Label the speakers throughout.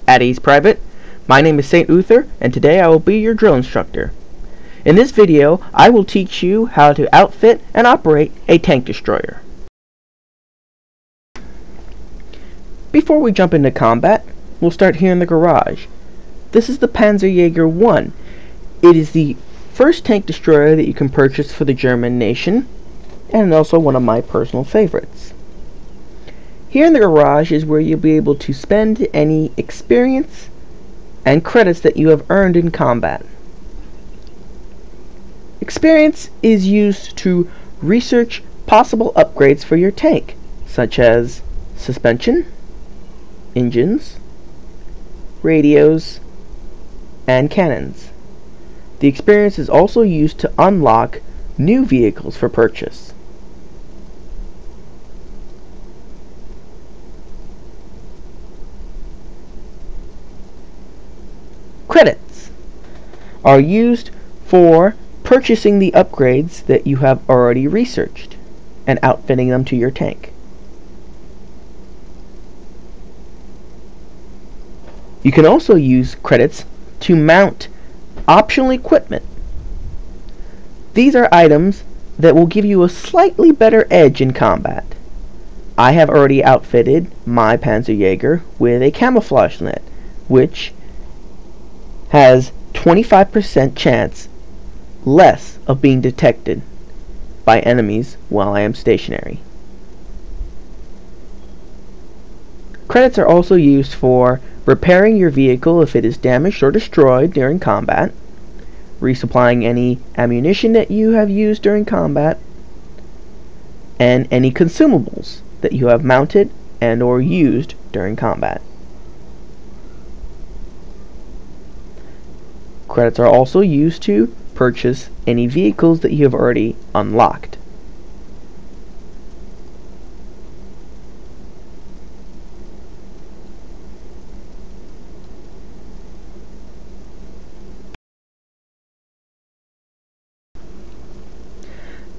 Speaker 1: At Ease Private. My name is St. Uther, and today I will be your drill instructor. In this video, I will teach you how to outfit and operate a tank destroyer. Before we jump into combat, we'll start here in the garage. This is the Panzerjäger 1. It is the first tank destroyer that you can purchase for the German nation, and also one of my personal favorites. Here in the garage is where you'll be able to spend any experience and credits that you have earned in combat. Experience is used to research possible upgrades for your tank, such as suspension, engines, radios, and cannons. The experience is also used to unlock new vehicles for purchase. Credits are used for purchasing the upgrades that you have already researched and outfitting them to your tank. You can also use credits to mount optional equipment. These are items that will give you a slightly better edge in combat. I have already outfitted my Panzerjäger with a camouflage net, which has 25% chance less of being detected by enemies while I am stationary. Credits are also used for repairing your vehicle if it is damaged or destroyed during combat, resupplying any ammunition that you have used during combat, and any consumables that you have mounted and or used during combat. Credits are also used to purchase any vehicles that you have already unlocked.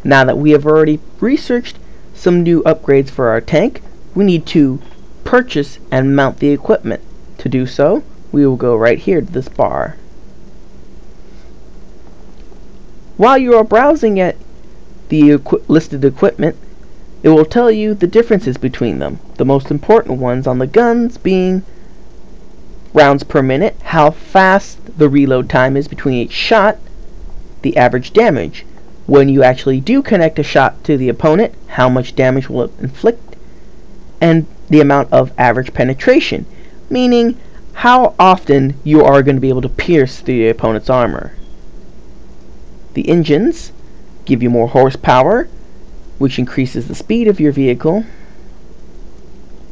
Speaker 1: Now that we have already researched some new upgrades for our tank, we need to purchase and mount the equipment. To do so, we will go right here to this bar. While you are browsing at the listed equipment, it will tell you the differences between them. The most important ones on the guns being rounds per minute, how fast the reload time is between each shot, the average damage. When you actually do connect a shot to the opponent, how much damage will it inflict, and the amount of average penetration, meaning how often you are going to be able to pierce the opponent's armor. The engines give you more horsepower, which increases the speed of your vehicle.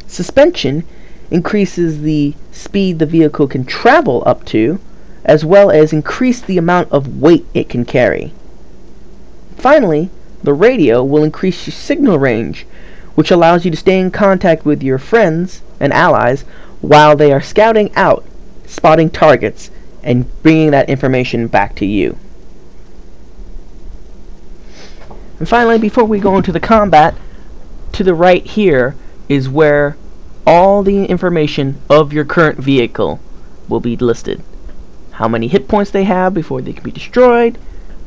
Speaker 1: Suspension increases the speed the vehicle can travel up to, as well as increase the amount of weight it can carry. Finally, the radio will increase your signal range, which allows you to stay in contact with your friends and allies while they are scouting out, spotting targets, and bringing that information back to you. And finally, before we go into the combat, to the right here is where all the information of your current vehicle will be listed. How many hit points they have before they can be destroyed,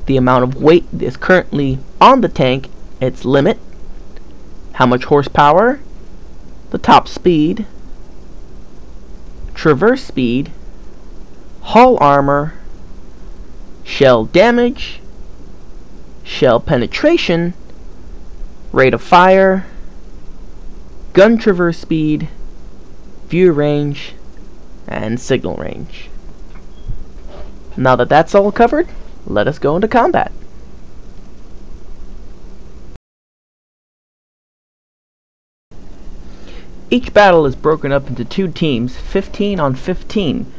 Speaker 1: the amount of weight that is currently on the tank, its limit, how much horsepower, the top speed, traverse speed, hull armor, shell damage, shell penetration, rate of fire, gun traverse speed, view range, and signal range. Now that that's all covered, let us go into combat. Each battle is broken up into two teams, 15 on 15,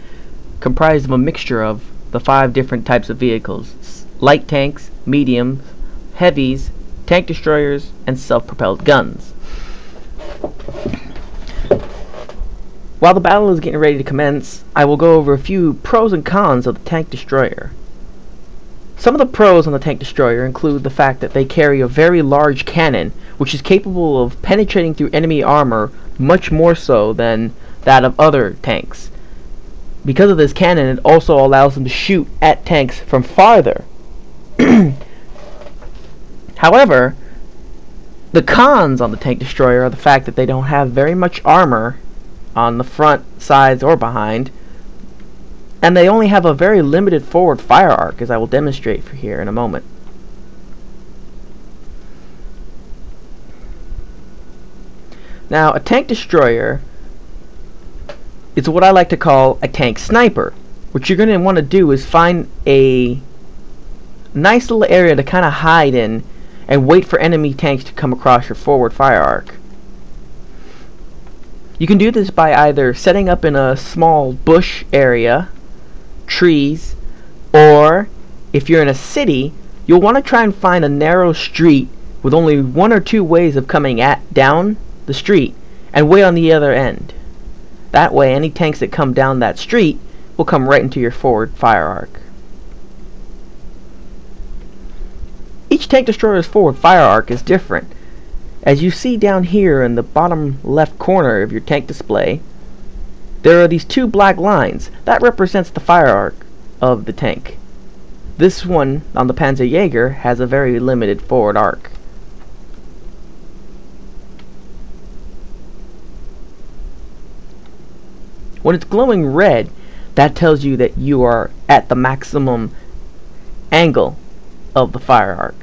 Speaker 1: comprised of a mixture of the 5 different types of vehicles: light tanks, mediums, heavies, tank destroyers, and self-propelled guns. While the battle is getting ready to commence, I will go over a few pros and cons of the tank destroyer. Some of the pros on the tank destroyer include the fact that they carry a very large cannon, which is capable of penetrating through enemy armor much more so than that of other tanks. because of this cannon, it also allows them to shoot at tanks from farther. However, the cons on the tank destroyer are the fact that they don't have very much armor on the front, sides, or behind, and they only have a very limited forward fire arc, as I will demonstrate for here in a moment. Now, a tank destroyer is what I like to call a tank sniper. What you're going to want to do is find a nice little area to kind of hide in and wait for enemy tanks to come across your forward fire arc. You can do this by either setting up in a small bush area, trees, or if you're in a city, you'll want to try and find a narrow street with only one or two ways of coming down the street and wait on the other end. That way any tanks that come down that street will come right into your forward fire arc. Each tank destroyer's forward fire arc is different. As you see down here in the bottom left corner of your tank display, there are these two black lines. That represents the fire arc of the tank. This one on the Panzerjäger has a very limited forward arc. When it's glowing red, that tells you that you are at the maximum angle of the fire arc.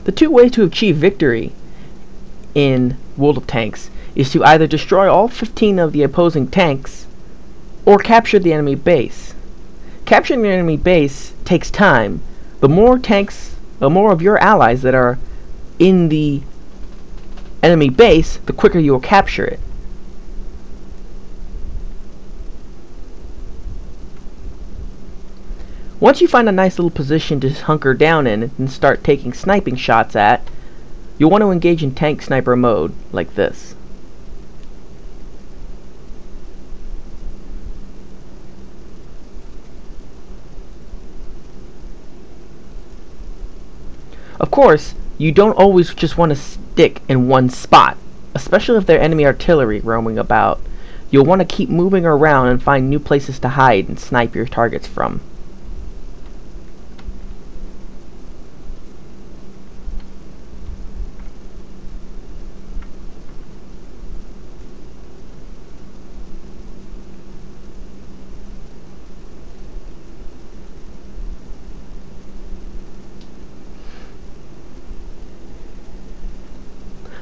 Speaker 1: The two ways to achieve victory in World of Tanks is to either destroy all 15 of the opposing tanks or capture the enemy base. Capturing the enemy base takes time. The more tanks, the more of your allies that are in the enemy base, the quicker you will capture it. Once you find a nice little position to hunker down in and start taking sniping shots at, you'll want to engage in tank sniper mode like this. Of course, you don't always just want to stick in one spot, especially if there are enemy artillery roaming about. You'll want to keep moving around and find new places to hide and snipe your targets from.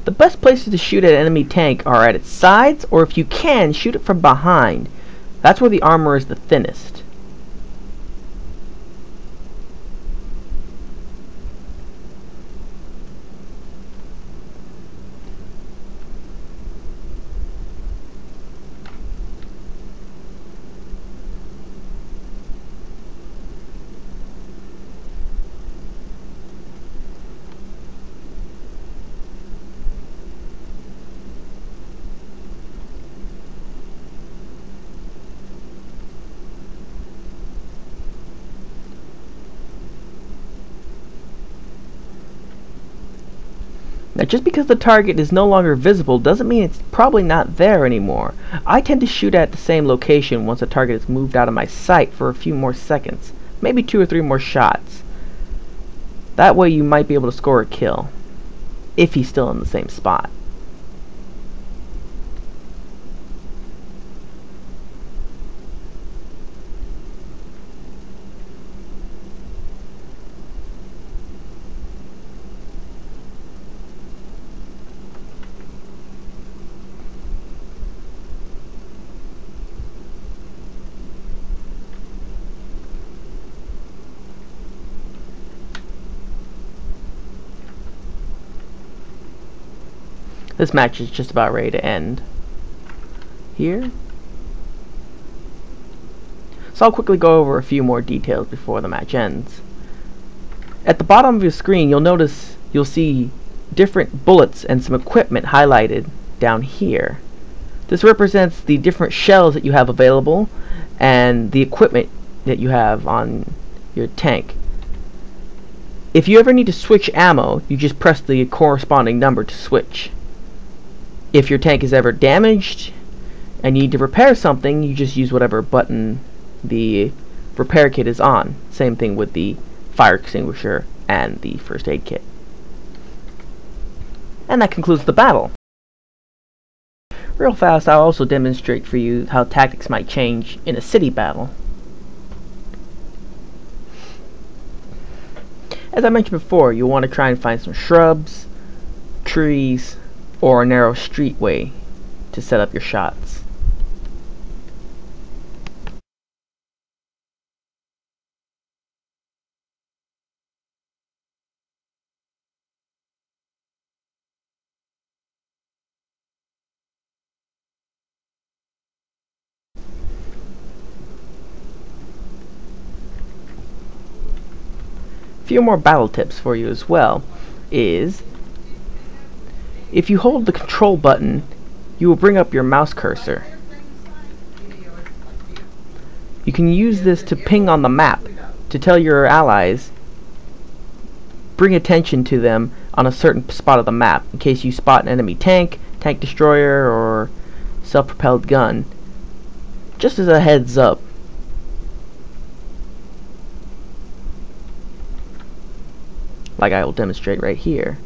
Speaker 1: The best places to shoot at an enemy tank are at its sides, or if you can, shoot it from behind. That's where the armor is the thinnest. Now, just because the target is no longer visible doesn't mean it's probably not there anymore. I tend to shoot at the same location once a target is moved out of my sight for a few more seconds, maybe 2 or 3 more shots. That way you might be able to score a kill, if he's still in the same spot. This match is just about ready to end here. So I'll quickly go over a few more details before the match ends. At the bottom of your screen, you'll see different bullets and some equipment highlighted down here. This represents the different shells that you have available and the equipment that you have on your tank. If you ever need to switch ammo, you just press the corresponding number to switch. If your tank is ever damaged and you need to repair something, you just use whatever button the repair kit is on. Same thing with the fire extinguisher and the first aid kit. And that concludes the battle. Real fast, I'll also demonstrate for you how tactics might change in a city battle. As I mentioned before, you'll want to try and find some shrubs, trees, or a narrow streetway to set up your shots. A few more battle tips for you as well is, if you hold the control button, you will bring up your mouse cursor. You can use this to ping on the map to tell your allies, bring attention to them on a certain spot of the map in case you spot an enemy tank, tank destroyer, or self-propelled gun. Just as a heads up. Like I will demonstrate right here.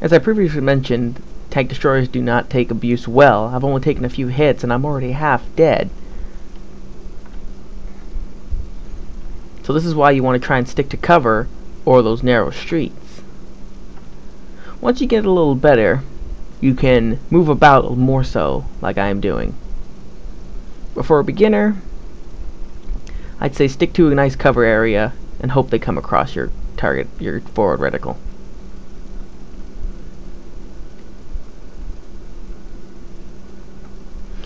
Speaker 1: As I previously mentioned, tank destroyers do not take abuse well. I've only taken a few hits and I'm already half dead. So this is why you want to try and stick to cover or those narrow streets. Once you get a little better, you can move about more so, like I am doing. But for a beginner, I'd say stick to a nice cover area and hope they come across your target, your forward reticle.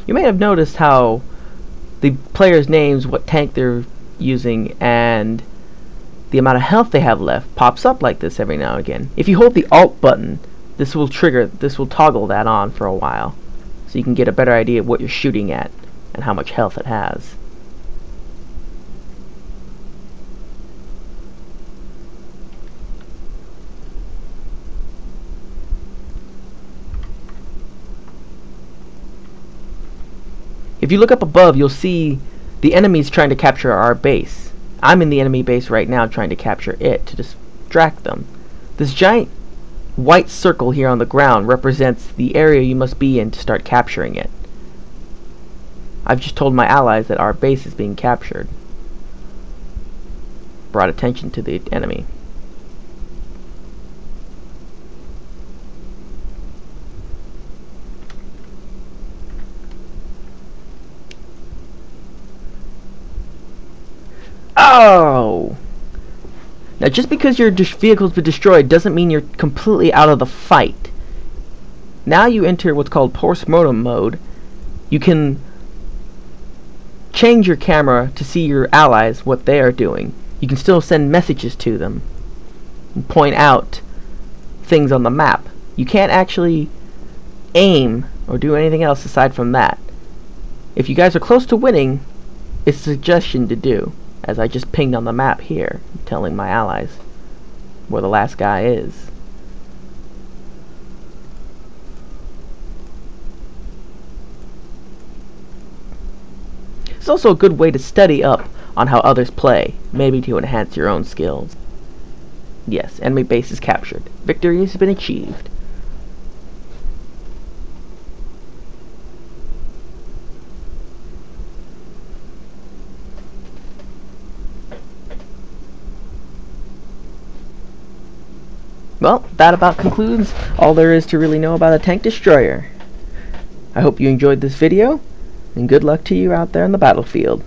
Speaker 1: You may have noticed how the player's names, what tank they're using, and the amount of health they have left pops up like this every now and again. If you hold the Alt button, this will toggle that on for a while, so you can get a better idea of what you're shooting at and how much health it has. If you look up above, you'll see the enemies trying to capture our base. I'm in the enemy base right now trying to capture it to distract them. This giant white circle here on the ground represents the area you must be in to start capturing it. I've just told my allies that our base is being captured. Brought attention to the enemy. Oh! Now just because your vehicle's been destroyed doesn't mean you're completely out of the fight. Now you enter what's called post-mortem mode. You can change your camera to see your allies, what they are doing. You can still send messages to them and point out things on the map. You can't actually aim or do anything else aside from that. If you guys are close to winning, it's a suggestion to do, as I just pinged on the map here, telling my allies where the last guy is. It's also a good way to study up on how others play, maybe to enhance your own skills. Yes, enemy base is captured. Victory has been achieved. Well, that about concludes all there is to really know about a tank destroyer. I hope you enjoyed this video, and good luck to you out there on the battlefield.